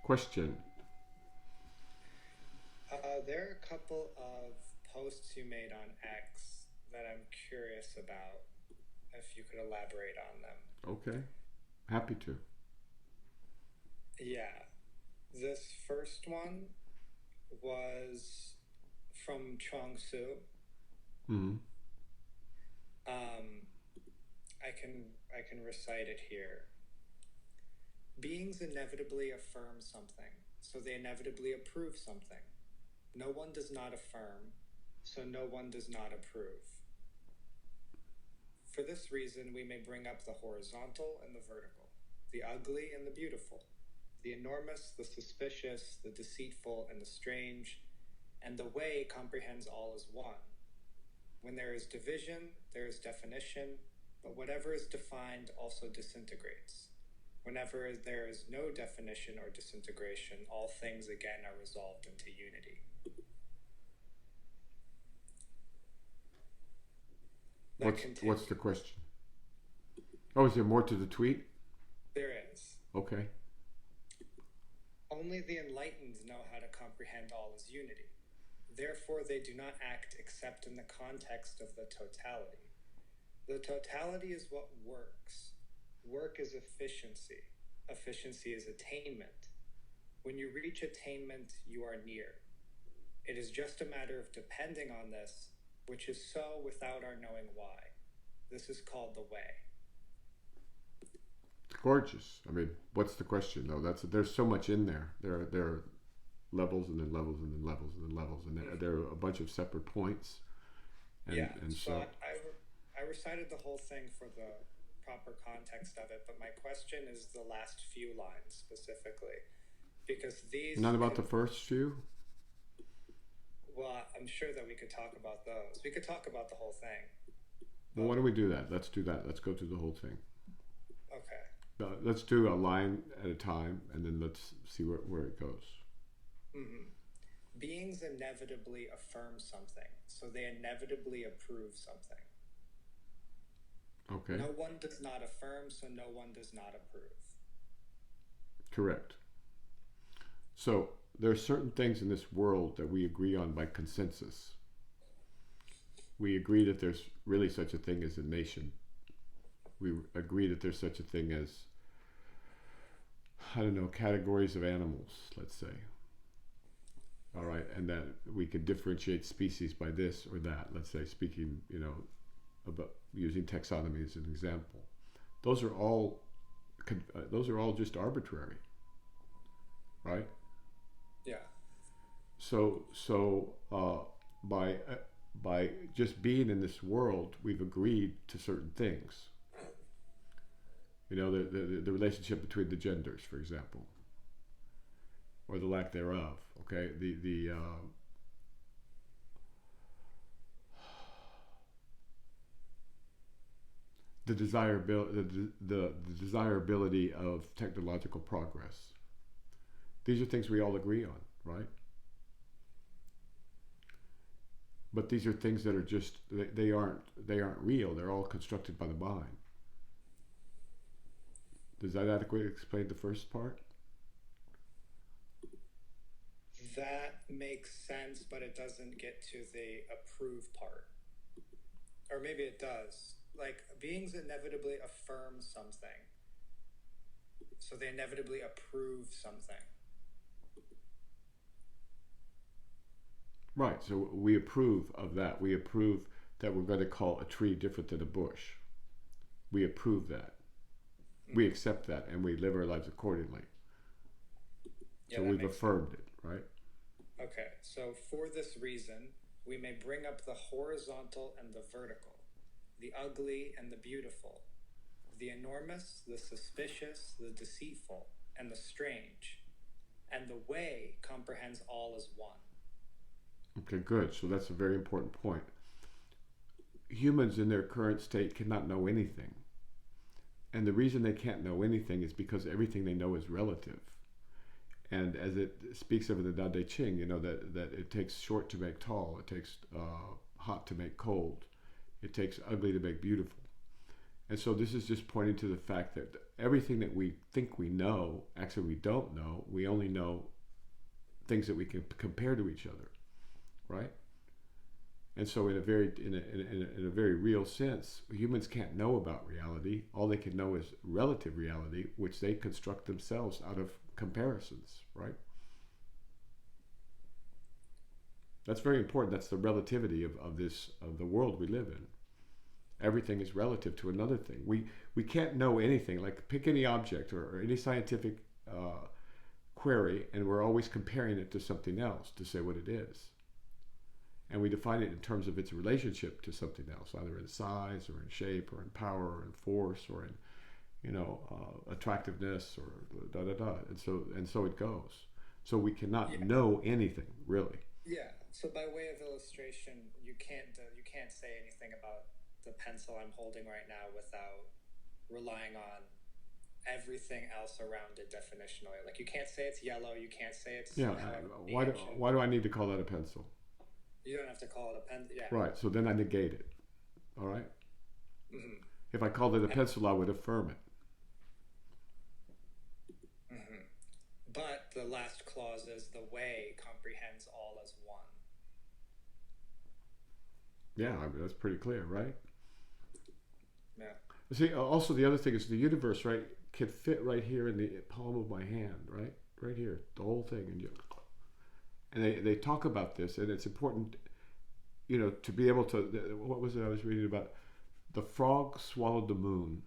Question. There are a couple of posts you made on X that I'm curious about, if you could elaborate on them. Okay. Happy to. Yeah, this first one was from Chuang Tzu. Hmm. Um, I can recite it here. Beings inevitably affirm something, so they inevitably approve something. No one does not affirm, so no one does not approve. For this reason, we may bring up the horizontal and the vertical, the ugly and the beautiful, the enormous, the suspicious, the deceitful, and the strange, and the way comprehends all as one. When there is division, there is definition, but whatever is defined also disintegrates. Whenever there is no definition or disintegration, all things again are resolved into unity. What's the question? Oh, is there more to the tweet? There is. Okay. Only the enlightened know how to comprehend all as unity. Therefore, they do not act except in the context of the totality. The totality is what works. Work is efficiency. Efficiency is attainment. When you reach attainment, you are near. It is just a matter of depending on this, which is so without our knowing why. This is called the way. It's gorgeous. I mean, what's the question though? There's so much in there. There are levels and then levels and then levels and then levels, and there are a bunch of separate points. So I recited the whole thing for the proper context of it, but my question is the last few lines specifically, because these. Not about the first few. Well, I'm sure that we could talk about those. We could talk about the whole thing. Well, why don't we do that? Let's do that. Let's go through the whole thing. Okay. Let's do a line at a time, and then let's see where it goes. Mm-hmm. Beings inevitably affirm something, so they inevitably approve something. Okay. No one does not affirm, so no one does not approve. Correct. So there are certain things in this world that we agree on by consensus. We agree that there's really such a thing as a nation. We agree that there's such a thing as, I don't know, categories of animals, let's say. All right, and that we could differentiate species by this or that, let's say, speaking, about using taxonomy as an example. Those are all just arbitrary, right? Yeah. So by just being in this world, we've agreed to certain things. The relationship between the genders, for example, or the lack thereof. Okay, the desirability the desirability of technological progress. These are things we all agree on, right? But these are things that are just they aren't real. They're all constructed by the mind. Does that adequately explain the first part? That makes sense, but it doesn't get to the approve part. Or maybe it does. Like, beings inevitably affirm something, so they inevitably approve something. Right, so we approve of that. We approve that we're going to call a tree different than a bush. We approve that. We accept that, and we live our lives accordingly. Yeah, so we've affirmed it, right? Okay, so for this reason, we may bring up the horizontal and the vertical, the ugly and the beautiful, the enormous, the suspicious, the deceitful, and the strange, and the way comprehends all as one. Okay, good. So that's a very important point. Humans in their current state cannot know anything. And the reason they can't know anything is because everything they know is relative. And as it speaks of in the Tao Te Ching, that it takes short to make tall, it takes hot to make cold, it takes ugly to make beautiful. And so this is just pointing to the fact that everything that we think we know, actually we don't know. We only know things that we can compare to each other, right? And so in a very real sense, humans can't know about reality. All they can know is relative reality, which they construct themselves out of comparisons, right? That's very important. That's the relativity of the world we live in. Everything is relative to another thing. We can't know anything. Like pick any object or any scientific query, and we're always comparing it to something else to say what it is. And we define it in terms of its relationship to something else, either in size or in shape or in power or in force or in attractiveness or da da da. And so it goes. So we cannot know anything really. Yeah. So by way of illustration, you can't say anything about the pencil I'm holding right now without relying on everything else around it definitionally. Like you can't say it's yellow, you can't say it's Why do I need to call that a pencil? You don't have to call it a pen. Yeah. Right. So then I negate it. All right. Mm-hmm. If I called it a pencil, I would affirm it. Mm-hmm. But the last clause is the way comprehends all as one. Yeah, I mean, that's pretty clear, right? Yeah. See, also the other thing is the universe, right, can fit right here in the palm of my hand, right? Right here, the whole thing. And they talk about this, and it's important, to be able to, what was it I was reading about? The frog swallowed the moon.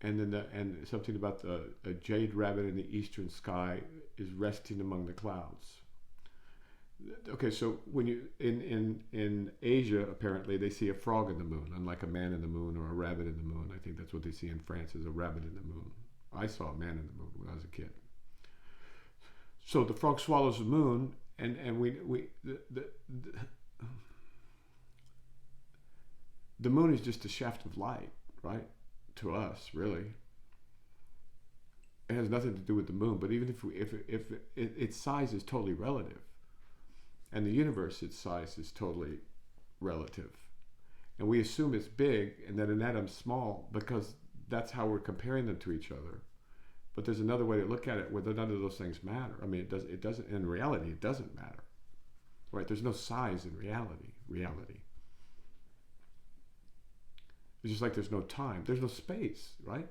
And then and something about a jade rabbit in the eastern sky is resting among the clouds. Okay, so when you in Asia, apparently they see a frog in the moon, unlike a man in the moon or a rabbit in the moon. I think that's what they see in France, is a rabbit in the moon. I saw a man in the moon when I was a kid. So the frog swallows the moon, and the moon is just a shaft of light, right? To us, really. It has nothing to do with the moon, but even if its size is totally relative. And the universe, its size is totally relative. And we assume it's big and that an atom's small because that's how we're comparing them to each other. But there's another way to look at it where none of those things matter. I mean, it doesn't, in reality, it doesn't matter. Right? There's no size in reality. It's just like there's no time. There's no space, right?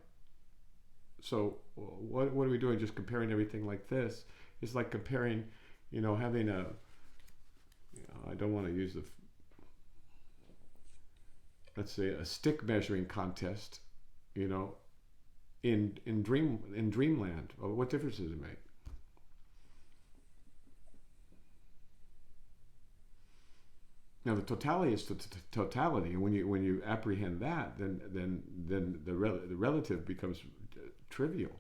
So what are we doing? Just comparing everything like this? It's like comparing, having a, I don't want to use let's say a stick measuring contest, in dreamland. Well, what difference does it make? Now the totality is the totality, and when you apprehend that, then the relative becomes trivial.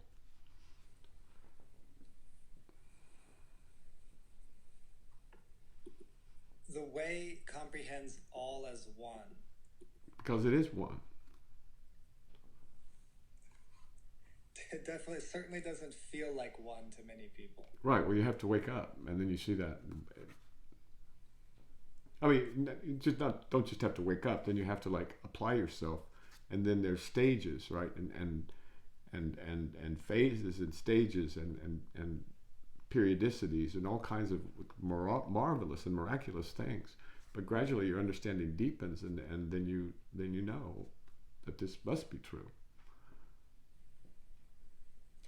The way comprehends all as one. Because it is one. It certainly doesn't feel like one to many people. Right, well you have to wake up, and then you see that. I mean, don't just have to wake up, then you have to apply yourself, and then there's stages, right? And phases and stages and periodicities and all kinds of marvelous and miraculous things. But gradually your understanding deepens, and then you know that this must be true.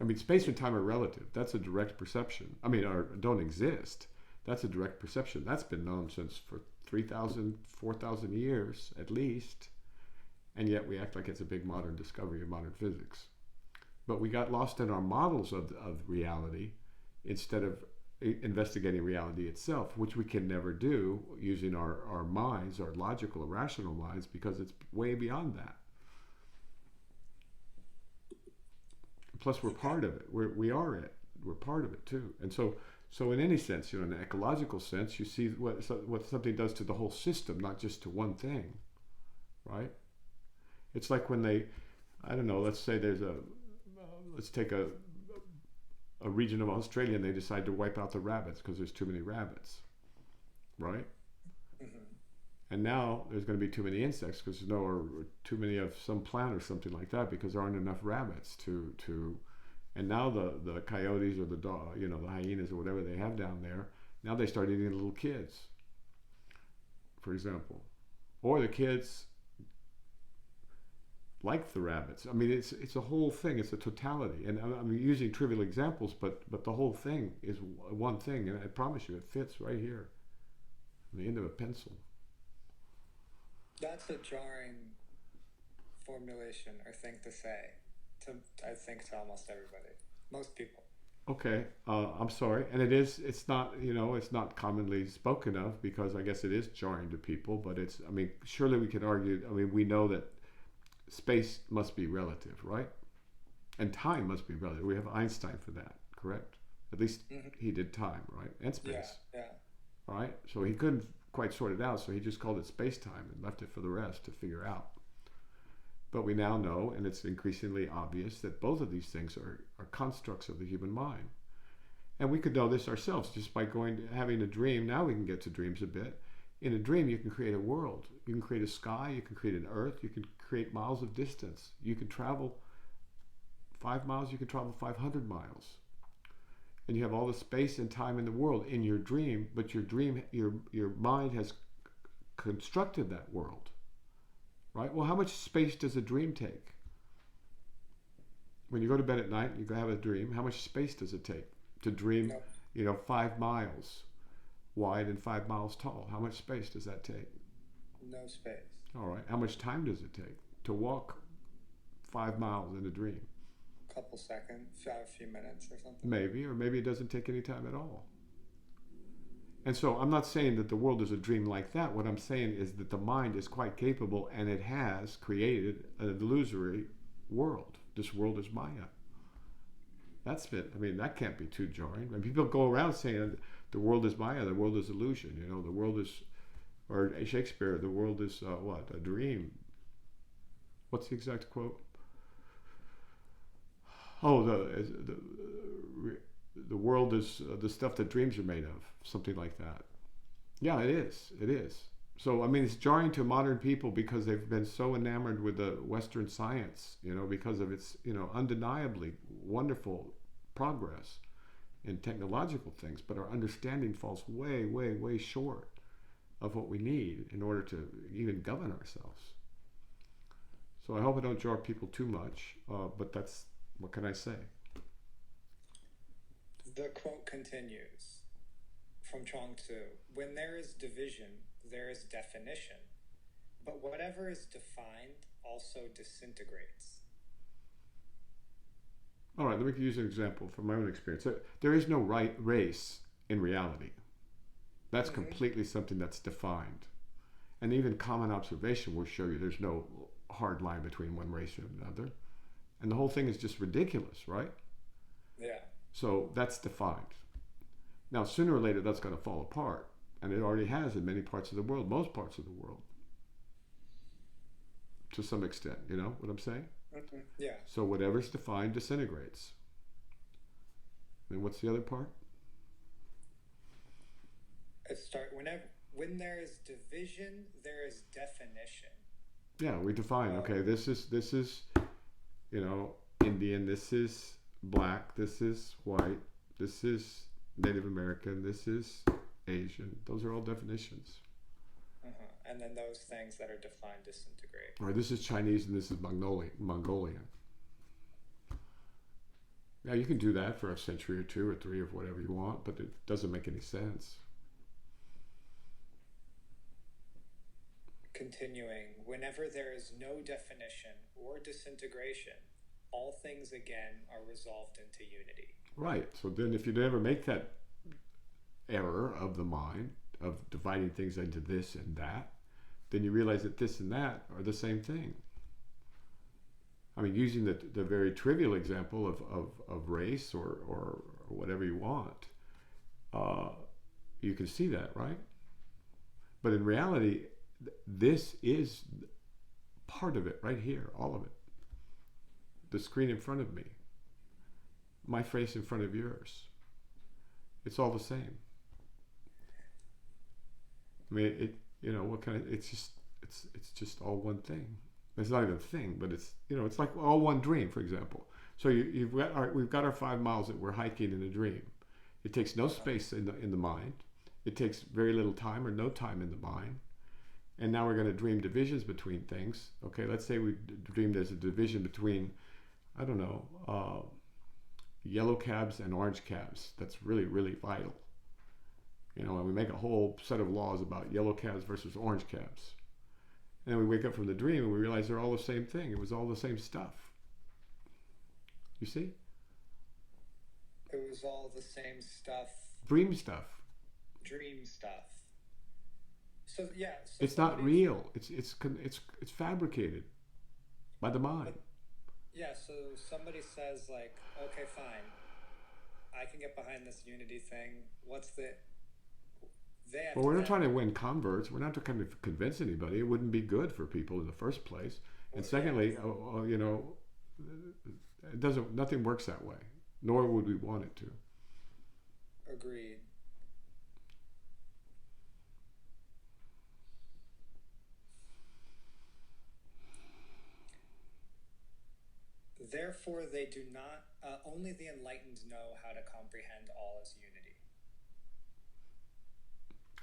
I mean, space and time are relative. That's a direct perception. I mean, or don't exist. That's a direct perception. That's been known since for 3,000, 4,000 years at least. And yet we act like it's a big modern discovery of modern physics. But we got lost in our models of reality instead of investigating reality itself, which we can never do using our minds, our logical, rational minds, because it's way beyond that. Plus, we're part of it. We are it. We're part of it too. And so in any sense, in an ecological sense, you see what something does to the whole system, not just to one thing, right? It's like when let's say let's take a region of Australia and they decide to wipe out the rabbits because there's too many rabbits, right? Mm-hmm. And now there's going to be too many insects because or too many of some plant or something like that because there aren't enough rabbits to. And now the coyotes or the dog, the hyenas or whatever they have down there, now they start eating little kids, for example, or the kids like the rabbits. I mean, it's a whole thing. It's a totality, and I'm using trivial examples, but the whole thing is one thing, and I promise you, it fits right here, on the end of a pencil. That's a jarring formulation or thing to say. I think to almost everybody, most people. Okay, I'm sorry, and it's not it's not commonly spoken of because I guess it is jarring to people. But surely we could argue. We know that space must be relative, right? And time must be relative. We have Einstein for that, correct? At least he did time, right? And space. Yeah. All right. So he couldn't quite sort it out, so he just called it space-time and left it for the rest to figure out. But we now know, and it's increasingly obvious, that both of these things are constructs of the human mind. And we could know this ourselves just by having a dream. Now we can get to dreams a bit. In a dream, you can create a world. You can create a sky. You can create an earth. You can create miles of distance. You can travel 5 miles. You can travel 500 miles. And you have all the space and time in the world in your dream. But your mind has constructed that world. Right? Well, how much space does a dream take? When you go to bed at night and you have a dream, how much space does it take to dream, 5 miles wide and 5 miles tall? How much space does that take? No space. All right. How much time does it take to walk 5 miles in a dream? A couple seconds, a few minutes or something. Maybe, or maybe it doesn't take any time at all. And so I'm not saying that the world is a dream like that. What I'm saying is that the mind is quite capable and it has created an illusory world. This world is Maya. That's it. That can't be too jarring. When people go around saying the world is Maya, the world is illusion, the world is, or Shakespeare, the world is a dream. What's the exact quote? Oh, the world is the stuff that dreams are made of, something like that. Yeah, it is. It is. So, it's jarring to modern people because they've been so enamored with the Western science, because of its, undeniably wonderful progress in technological things, but our understanding falls way, way, way short of what we need in order to even govern ourselves. So I hope I don't jar people too much, but that's, what can I say? The quote continues from Chuang Tzu. When there is division, there is definition. But whatever is defined also disintegrates. All right, let me use an example from my own experience. There is no right race in reality. That's completely something that's defined. And even common observation will show you there's no hard line between one race and another. And the whole thing is just ridiculous, right? Yeah. So that's defined. Now, sooner or later, that's going to fall apart. And it already has in many parts of the world, most parts of the world. To some extent, you know what I'm saying? Yeah. So whatever's defined disintegrates. And what's the other part? When there is division, there is definition. Yeah, we define. Okay, this is, Indian. This is black. This is white. This is Native American. This is Asian. Those are all definitions. And then those things that are defined disintegrate. Or this is Chinese and this is Mongolian. Yeah, you can do that for a century or two or three or whatever you want, but it doesn't make any sense. Continuing, whenever there is no definition or disintegration, all things again are resolved into unity. Right. So then if you never make that error of the mind, of dividing things into this and that, then you realize that this and that are the same thing. Using the very trivial example of race or whatever you want, you can see that, right? But in reality, this is part of it right here, all of it. The screen in front of me, my face in front of yours. It's all the same. You know, what kind of, it's just all one thing. It's not even a thing, but it's, you know, it's like all one dream, for example. So we've got our 5 miles that we're hiking in a dream. It takes no space in the mind. It takes very little time or no time in the mind. And now we're going to dream divisions between things. Okay, let's say we dream there's a division between, I don't know, yellow cabs and orange cabs. That's really, really vital. You know, and we make a whole set of laws about yellow cabs versus orange cabs. And then we wake up from the dream and we realize they're all the same thing. It was all the same stuff. You see? It was all the same stuff. Dream stuff. Dream stuff. So yeah. So it's not real. It's fabricated by the mind. Yeah. So somebody says like, okay, fine, I can get behind this unity thing. What's the? Well, we're not trying to win converts. We're not trying to convince anybody. It wouldn't be good for people in the first place. And secondly, you know, it doesn't. Nothing works that way. Nor would we want it to. Agreed. Therefore, they do not. Only the enlightened know how to comprehend all as unity.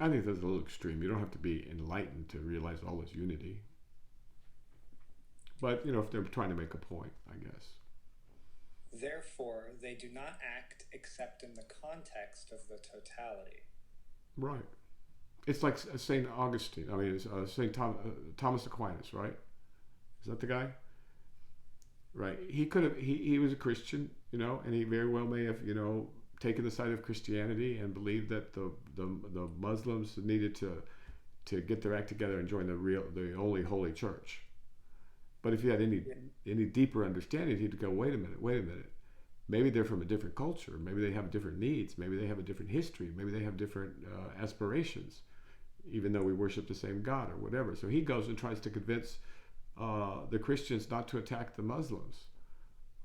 I think that's a little extreme. You don't have to be enlightened to realize all is unity. But, you know, if they're trying to make a point, I guess. Therefore, they do not act except in the context of the totality. Right. It's like St. Augustine. I mean, it's Thomas Aquinas, right? Is that the guy? Right. He could have. He was a Christian, you know, and he very well may have, you know, taken the side of Christianity and believed that the Muslims needed to get their act together and join the only holy church. But if he had any deeper understanding, he'd go, wait a minute. Maybe they're from a different culture. Maybe they have different needs. Maybe they have a different history. Maybe they have different aspirations, even though we worship the same God or whatever. So he goes and tries to convince the Christians not to attack the Muslims,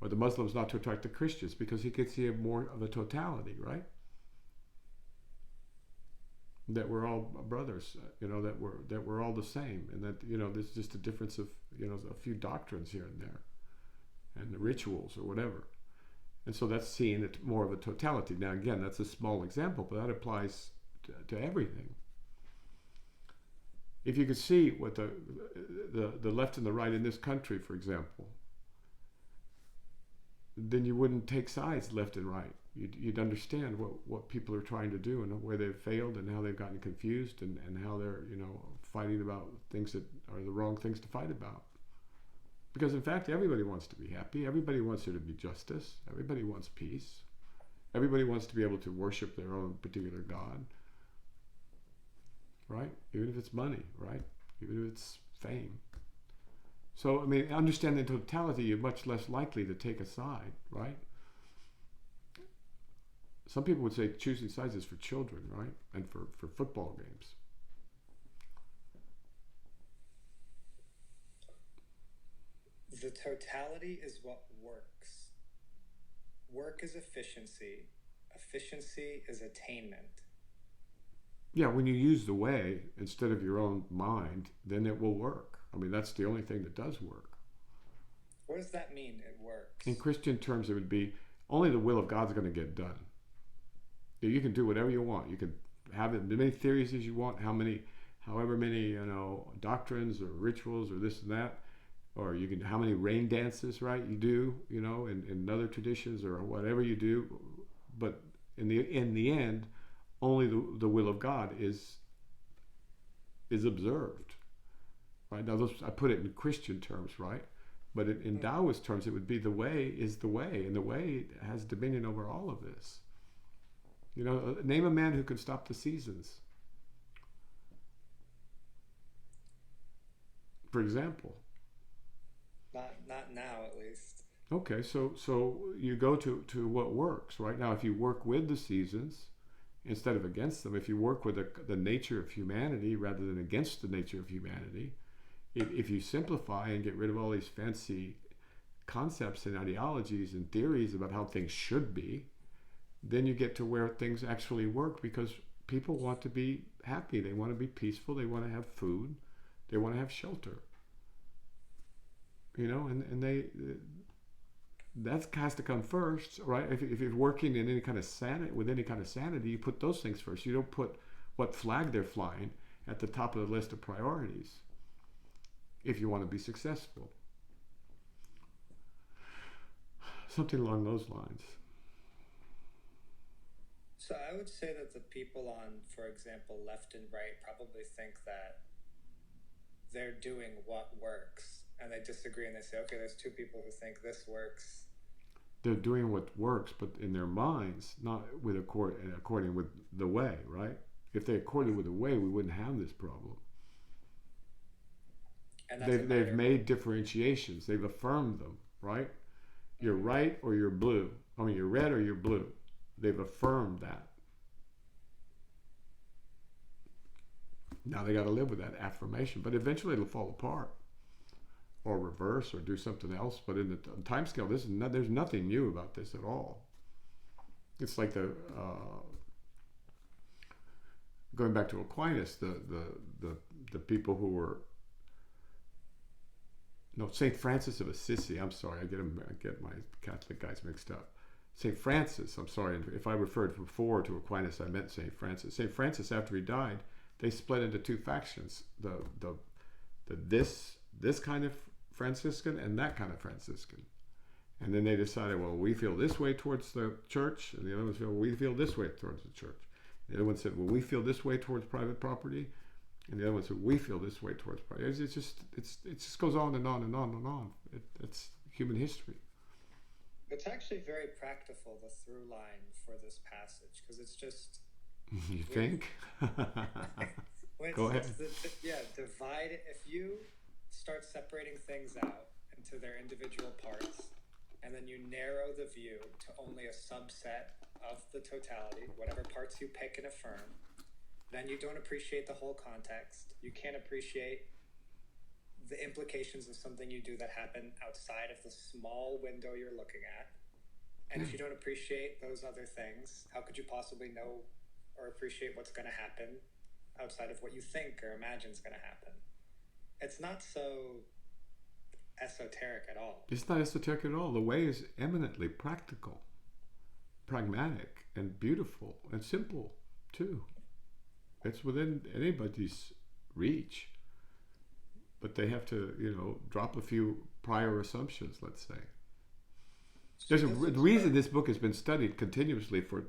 or the Muslims not to attack the Christians, because he could see more of a totality, right? That we're all brothers, you know, that we're all the same, and that, you know, there's just a difference of, you know, a few doctrines here and there, and the rituals or whatever. And so that's seeing it more of a totality. Now, again, that's a small example, but that applies to everything. If you could see what the left and the right in this country, for example, then you wouldn't take sides left and right. You'd understand what people are trying to do and where they've failed and how they've gotten confused and how they're, you know, fighting about things that are the wrong things to fight about. Because in fact, everybody wants to be happy. Everybody wants there to be justice. Everybody wants peace. Everybody wants to be able to worship their own particular God. Right? Even if it's money, right? Even if it's fame. So, I mean, understanding the totality, you're much less likely to take a side, right? Some people would say choosing sides is for children, right? And for football games. The totality is what works. Work is efficiency. Efficiency is attainment. Yeah, when you use the way instead of your own mind, then it will work. I mean, that's the only thing that does work. What does that mean, it works? In Christian terms, it would be only the will of God's going to get done. You can do whatever you want. You can have as many theories as you want, however many, you know, doctrines or rituals or this and that, or you can how many rain dances, right? You do, you know, in other traditions or whatever you do, but in the end, only the will of God is observed, right? Now, I put it in Christian terms, right? But in Taoist terms, it would be the way is the way, and the way has dominion over all of this. You know, name a man who can stop the seasons, for example. Not now, at least. Okay, so you go to what works, right? Now, if you work with the seasons instead of against them, if you work with the nature of humanity rather than against the nature of humanity, if you simplify and get rid of all these fancy concepts and ideologies and theories about how things should be, then you get to where things actually work, because people want to be happy. They want to be peaceful. They want to have food. They want to have shelter. You know, and that has to come first, right? If you're working in any kind of sanity, you put those things first. You don't put what flag they're flying at the top of the list of priorities if you want to be successful. Something along those lines. So I would say that the people on, for example, left and right probably think that they're doing what works, and they disagree and they say, okay, there's two people who think this works. They're doing what works, but in their minds, not with according with the way, right? If they accorded with the way, we wouldn't have this problem. And they've made differentiations. They've affirmed them, right? You're right or you're blue. I mean, you're red or you're blue. They've affirmed that. Now they got to live with that affirmation, but eventually it'll fall apart, or reverse, or do something else. But in the time scale, there's nothing new about this at all. It's like going back to Aquinas, the people who were Saint Francis of Assisi. I'm sorry, I get my Catholic guys mixed up. Saint Francis. I'm sorry, if I referred before to Aquinas, I meant Saint Francis. Saint Francis, after he died, they split into two factions: this kind of Franciscan and that kind of Franciscan. And then they decided, well, we feel this way towards the church, and the other ones feel we feel this way towards the church. The other one said, well, we feel this way towards private property, and the other one said, we feel this way towards private. It just goes on and on and on and on. It's human history. It's actually very practical, the through line for this passage, because it's just. You think? Go ahead. Divide it. If you start separating things out into their individual parts, and then you narrow the view to only a subset of the totality, whatever parts you pick and affirm, then you don't appreciate the whole context. You can't appreciate the implications of something you do that happen outside of the small window you're looking at. And if you don't appreciate those other things, how could you possibly know or appreciate what's going to happen outside of what you think or imagine is going to happen? It's not so esoteric at all. It's not esoteric at all. The way is eminently practical, pragmatic, and beautiful, and simple, too. It's within anybody's reach. But they have to, drop a few prior assumptions, let's say. There's a reason this book has been studied continuously for,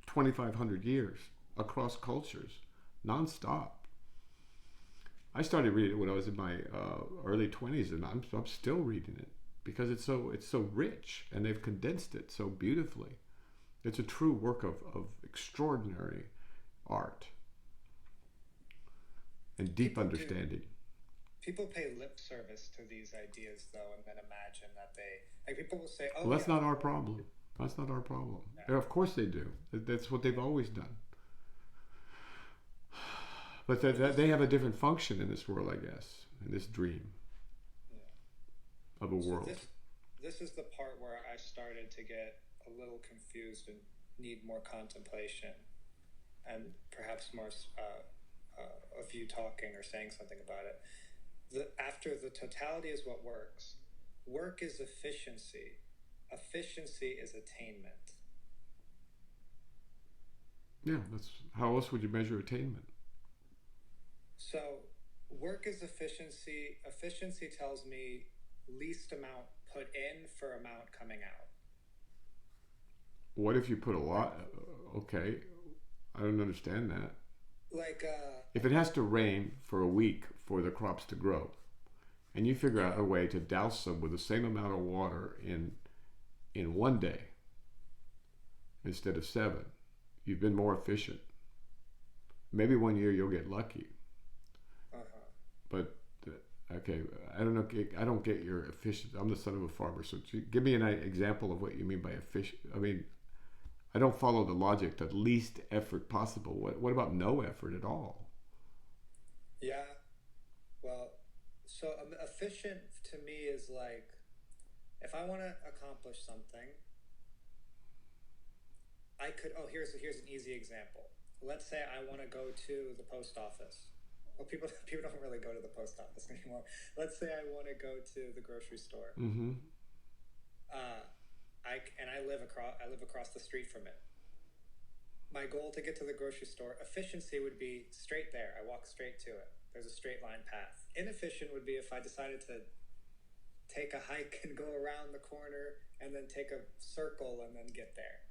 2,500 years across cultures, nonstop. I started reading it when I was in my early 20s, and I'm still reading it because it's so rich, and they've condensed it so beautifully. It's a true work of extraordinary art and deep understanding. People pay lip service to these ideas, though, and then imagine that people will say, "Oh, well, that's not our problem. That's not our problem." Yeah. Of course they do. That's what they've always done. But they have a different function in this world, I guess, in this dream of a world. This is the part where I started to get a little confused and need more contemplation, and perhaps more of you talking or saying something about it. After the totality is what works. Work is efficiency. Efficiency is attainment. Yeah, that's how else would you measure attainment? So work is efficiency. Efficiency tells me least amount put in for amount coming out. What if you put a lot? Okay, I don't understand that. If it has to rain for a week for the crops to grow, and you figure out a way to douse them with the same amount of water in one day instead of 7, you've been more efficient. Maybe one year you'll get lucky. But okay, I don't know. I don't get your efficient. I'm the son of a farmer, so give me an example of what you mean by efficient. I mean, I don't follow the logic that least effort possible. What about no effort at all? Yeah, well, so efficient to me is like, if I want to accomplish something, I could. Oh, here's an easy example. let's say I want to go to the post office. Well, people don't really go to the post office anymore. Let's say I want to go to the grocery store. Mm-hmm. I live across the street from it. My goal to get to the grocery store, efficiency would be straight there. I walk straight to it. There's a straight line path. Inefficient would be if I decided to take a hike and go around the corner and then take a circle and then get there.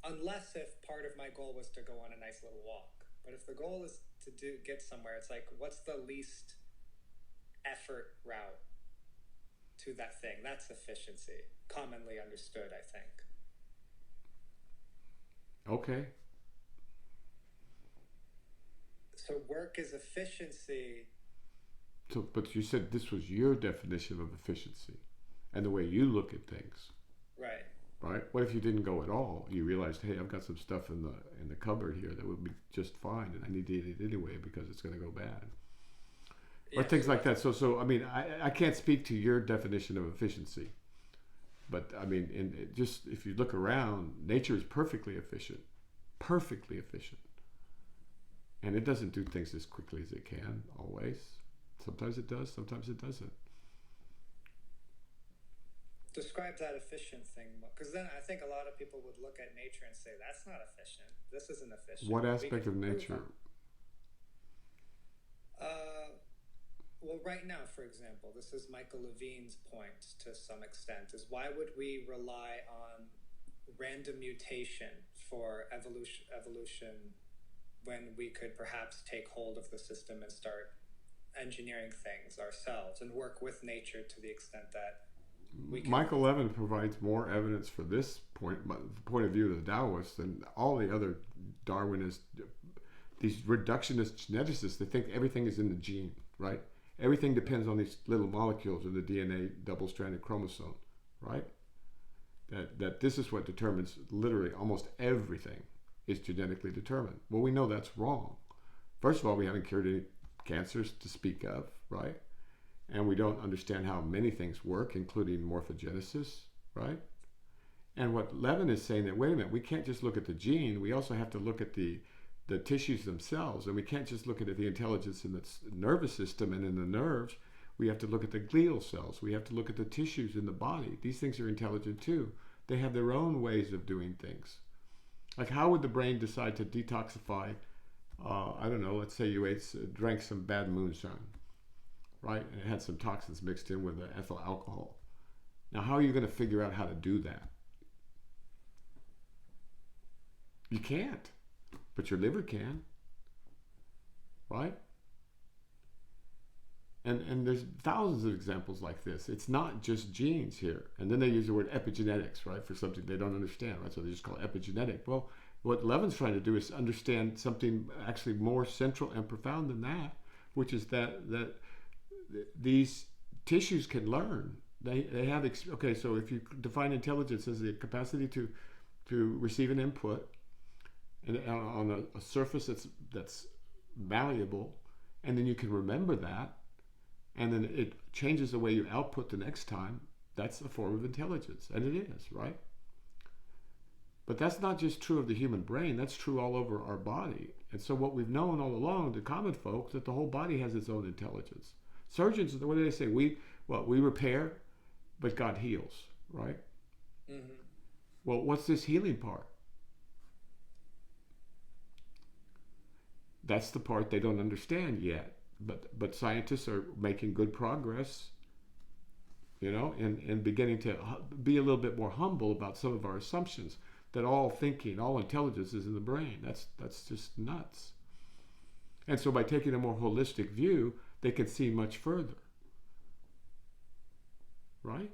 Unless if part of my goal was to go on a nice little walk. But if the goal is to get somewhere, it's like, what's the least effort route to that thing? That's efficiency, commonly understood, I think. Okay. So work is efficiency. So, but you said this was your definition of efficiency and the way you look at things. Right. Right? What if you didn't go at all? You realized, hey, I've got some stuff in the cupboard here that would be just fine, and I need to eat it anyway because it's going to go bad. Or things like that. So I mean, I can't speak to your definition of efficiency, but I mean, just if you look around, nature is perfectly efficient, and it doesn't do things as quickly as it can always. Sometimes it does, sometimes it doesn't. Describe that efficient thing, because then I think a lot of people would look at nature and say, that's not efficient. This isn't efficient. What aspect of nature? Well, right now, for example, this is Michael Levine's point to some extent, is why would we rely on random mutation for evolution when we could perhaps take hold of the system and start engineering things ourselves and work with nature to the extent that we can. Michael Levin provides more evidence for this point, the point of view of the Taoists, than all the other Darwinists, these reductionist geneticists. They think everything is in the gene, right? Everything depends on these little molecules in the DNA double-stranded chromosome, right? That this is what determines literally almost everything is genetically determined. Well, we know that's wrong. First of all, we haven't cured any cancers to speak of, right? And we don't understand how many things work, including morphogenesis, right? And what Levin is saying, that wait a minute, we can't just look at the gene, we also have to look at the tissues themselves, and we can't just look at the intelligence in the nervous system and in the nerves. We have to look at the glial cells. We have to look at the tissues in the body. These things are intelligent too. They have their own ways of doing things. Like, how would the brain decide to detoxify, I don't know, let's say you drank some bad moonshine, right? And it had some toxins mixed in with the ethyl alcohol. Now, how are you going to figure out how to do that? You can't, but your liver can, right? And there's thousands of examples like this. It's not just genes here. And then they use the word epigenetics, right, for something they don't understand, right? So they just call it epigenetic. Well, what Levin's trying to do is understand something actually more central and profound than that, which is that these tissues can learn. They have, okay, so if you define intelligence as the capacity to receive an input and on a surface that's malleable, and then you can remember that, and then it changes the way you output the next time, that's a form of intelligence. And it is, right? But that's not just true of the human brain, that's true all over our body. And so what we've known all along, the common folk, that the whole body has its own intelligence. Surgeons, what do they say? We repair, but God heals, right? Mm-hmm. Well, what's this healing part? That's the part they don't understand yet. But scientists are making good progress, you know, and beginning to be a little bit more humble about some of our assumptions that all thinking, all intelligence is in the brain. That's just nuts. And so by taking a more holistic view, they can see much further, right?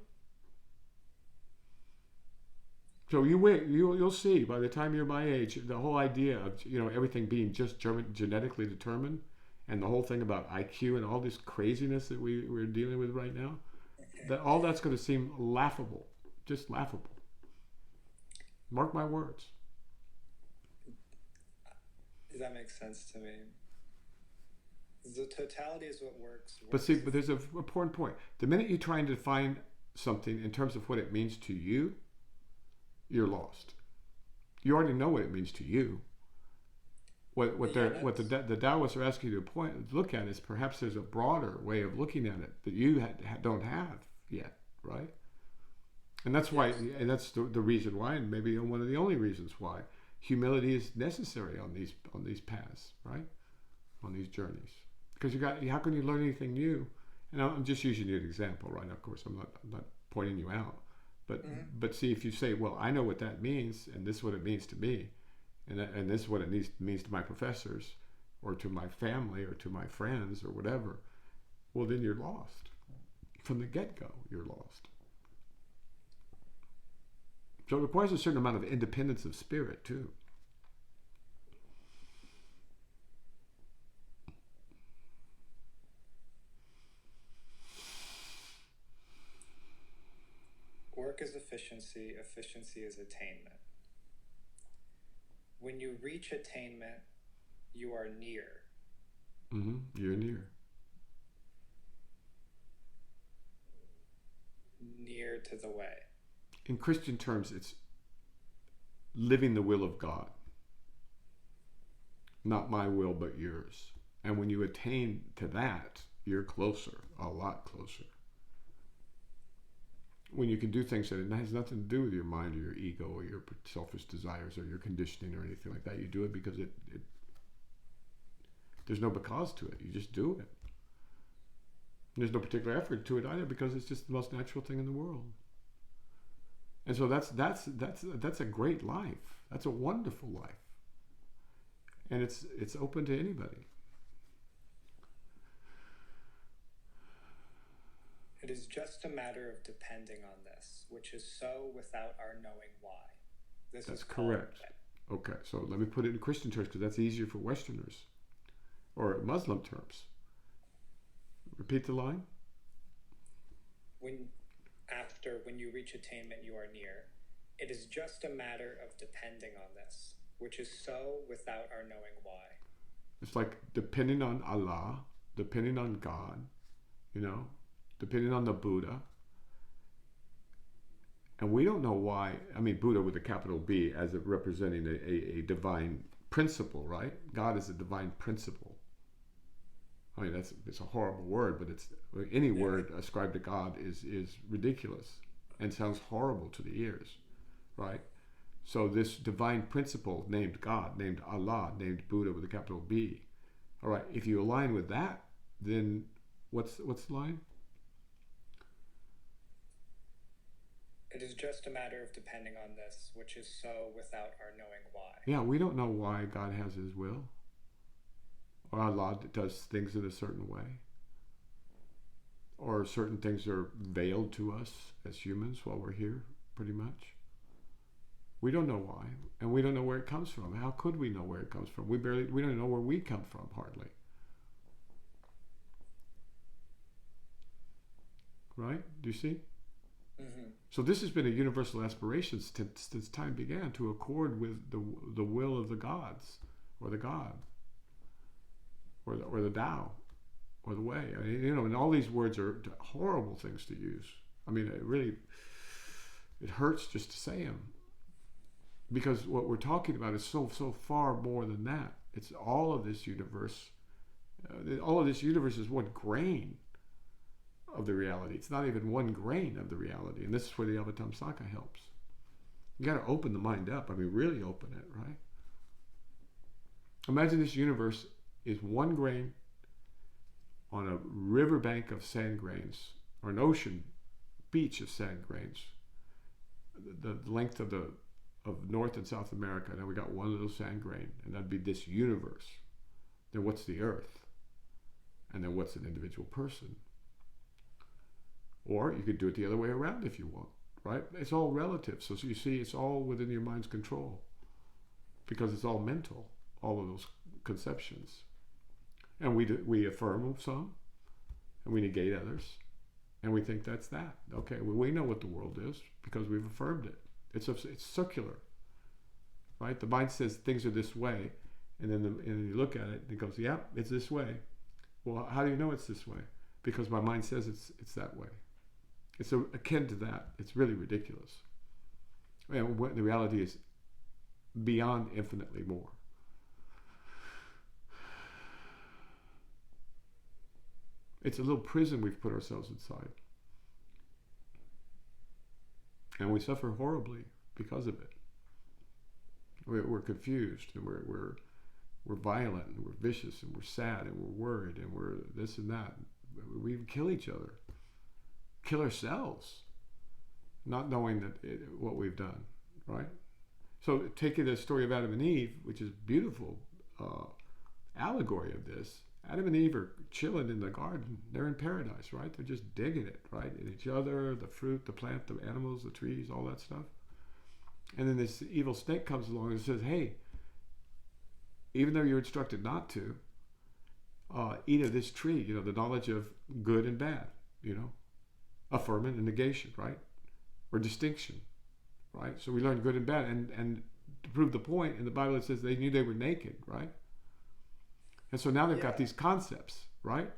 So you'll see by the time you're my age, the whole idea of, you know, everything being just genetically determined, and the whole thing about IQ and all this craziness that we're dealing with right now, that all that's going to seem laughable, just laughable. Mark my words. That makes sense to me. The totality is what works. But there's an important point. The minute you try and define something in terms of what it means to you, you're lost. You already know what it means to you. the Taoists are asking you to look at is perhaps there's a broader way of looking at it that you don't have yet, right? And that's why, and that's the reason why, and maybe one of the only reasons why humility is necessary on these paths, right? On these journeys, because how can you learn anything new? And I'm just using you as an example, right? Of course, I'm not pointing you out, but see, if you say, well, I know what that means, and this is what it means to me, and this is what it means to my professors, or to my family, or to my friends, or whatever, well, then you're lost. From the get-go, you're lost. So it requires a certain amount of independence of spirit, too. Work is efficiency, efficiency is attainment. When you reach attainment, you are near. You're near. Near to the way. In Christian terms, it's living the will of God. Not my will, but yours. And when you attain to that, you're closer, a lot closer. When you can do things that it has nothing to do with your mind or your ego or your selfish desires or your conditioning or anything like that. You do it because there's no because to it. You just do it. There's no particular effort to it either, because it's just the most natural thing in the world. And so that's a great life. That's a wonderful life. And it's open to anybody. It is just a matter of depending on this, which is so without our knowing why. That's correct. Okay, so let me put it in Christian terms, because that's easier for Westerners, or Muslim terms. Repeat the line. When you reach attainment, you are near. It is just a matter of depending on this, which is so without our knowing why. It's like depending on Allah, depending on God, depending on the Buddha. And we don't know why. I mean, Buddha with a capital B, as representing a divine principle, right? God is a divine principle. I mean, it's a horrible word, but any word ascribed to God is ridiculous and sounds horrible to the ears, right? So this divine principle named God, named Allah, named Buddha with a capital B. All right, if you align with that, then what's the line? It is just a matter of depending on this, which is so without our knowing why. Yeah, we don't know why God has his will. Or Allah does things in a certain way. Or certain things are veiled to us as humans while we're here, pretty much. We don't know why. And we don't know where it comes from. How could we know where it comes from? We don't know where we come from, hardly. Right? Do you see? Mm-hmm. So this has been a universal aspiration since time began, to accord with the will of the gods, or the God, or the Tao, or the way. I mean, and all these words are horrible things to use. I mean, it hurts just to say them, because what we're talking about is so far more than that. It's all of this universe. All of this universe is one grain of the reality. It's not even one grain of the reality. And this is where the Avatamsaka helps. You got to open the mind up. I mean, really open it, right? Imagine this universe is one grain on a riverbank of sand grains, or an ocean beach of sand grains, the length of North and South America. Now we got one little sand grain, and that'd be this universe. Then what's the earth? And then what's an individual person? Or you could do it the other way around if you want, right? It's all relative. So you see, it's all within your mind's control, because it's all mental, all of those conceptions. And we affirm some, and we negate others, and we think that's that. Okay, well, we know what the world is because we've affirmed it. It's circular, right? The mind says things are this way, and then you look at it, and it goes, yeah, it's this way. Well, how do you know it's this way? Because my mind says it's that way. It's akin to that. It's really ridiculous. And the reality is beyond infinitely more. It's a little prison we've put ourselves inside. And we suffer horribly because of it. We're confused, and we're violent, and we're vicious, and we're sad, and we're worried, and we're this and that. We even kill each other, kill ourselves, not knowing what we've done, right? So taking the story of Adam and Eve, which is a beautiful allegory of this. Adam and Eve are chilling in the garden. They're in paradise, right? They're just digging it, right? In each other, the fruit, the plant, the animals, the trees, all that stuff. And then this evil snake comes along and says, hey, even though you're instructed not to, eat of this tree, the knowledge of good and bad, affirm and negation, right? Or distinction, right? So we learn good and bad. And to prove the point, in the Bible it says they knew they were naked, right? And so now they've got these concepts, right?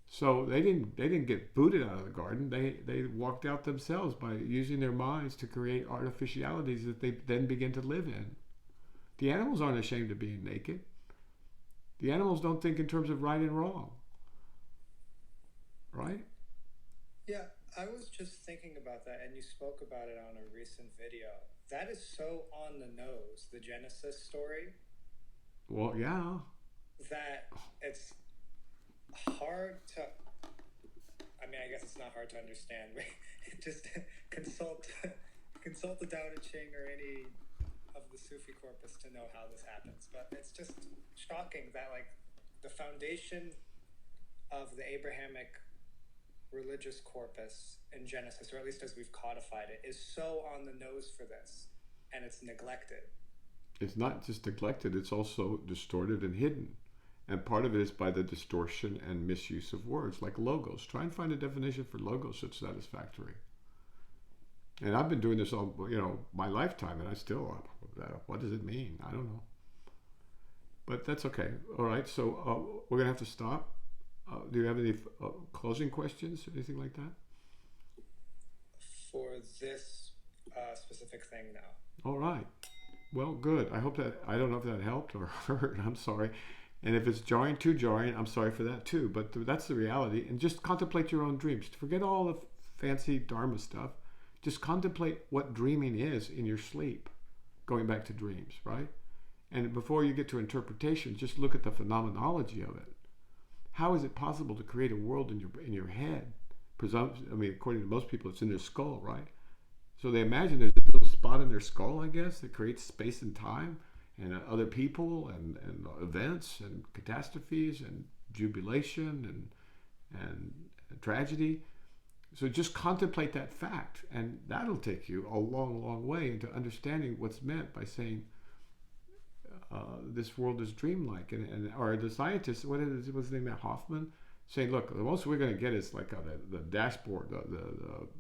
So they didn't get booted out of the garden. They walked out themselves by using their minds to create artificialities that they then begin to live in. The animals aren't ashamed of being naked. The animals don't think in terms of right and wrong, right? Yeah, I was just thinking about that, and you spoke about it on a recent video. That is so on the nose, the Genesis story. Well, yeah. That it's hard to, I guess it's not hard to understand. Just consult the Tao Te Ching or any of the Sufi corpus to know how this happens. But it's just shocking that the foundation of the Abrahamic religious corpus in Genesis, or at least as we've codified it, is so on the nose for this, and it's neglected. It's not just neglected, it's also distorted and hidden. And part of it is by the distortion and misuse of words, like logos. Try and find a definition for logos that's satisfactory. And I've been doing this all, my lifetime, and I still, what does it mean? I don't know. But that's okay. All right, so we're going to have to stop. Do you have any closing questions or anything like that? For this specific thing, no. All right. Well, good. I hope that, I don't know if that helped or hurt. I'm sorry. And if it's too jarring, I'm sorry for that too. But that's the reality. And just contemplate your own dreams. Forget all the fancy Dharma stuff. Just contemplate what dreaming is in your sleep. Going back to dreams, right? And before you get to interpretation, just look at the phenomenology of it. How is it possible to create a world in your head? According to most people, it's in their skull, right? So they imagine there's a little spot in their skull, I guess, that creates space and time, and other people, and events, and catastrophes, and jubilation, and tragedy. So just contemplate that fact, and that'll take you a long, long way into understanding what's meant by saying this world is dreamlike. Or the scientists, what's his name, Hoffman, saying, look, the most we're going to get is like the dashboard,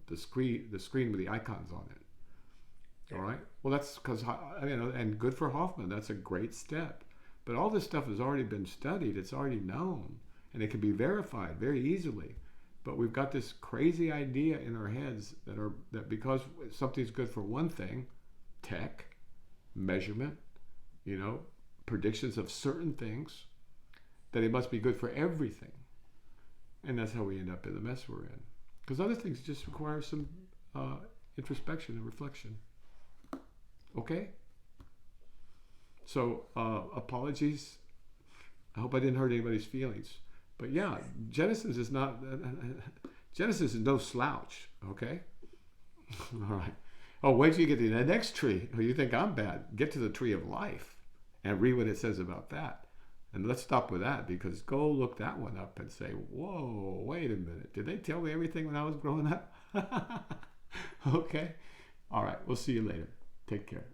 the screen with the icons on it. All right. Well, that's because and good for Hoffman. That's a great step. But all this stuff has already been studied. It's already known, and it can be verified very easily. But we've got this crazy idea in our heads that because something's good for one thing, tech, measurement, predictions of certain things, that it must be good for everything. And that's how we end up in the mess we're in. Because other things just require some introspection and reflection. Okay? So, apologies. I hope I didn't hurt anybody's feelings. But yeah, Genesis is no slouch, okay? All right. Oh, wait till you get to the next tree. Oh, you think I'm bad? Get to the tree of life and read what it says about that. And let's stop with that, because go look that one up and say, whoa, wait a minute. Did they tell me everything when I was growing up? Okay. All right. We'll see you later. Take care.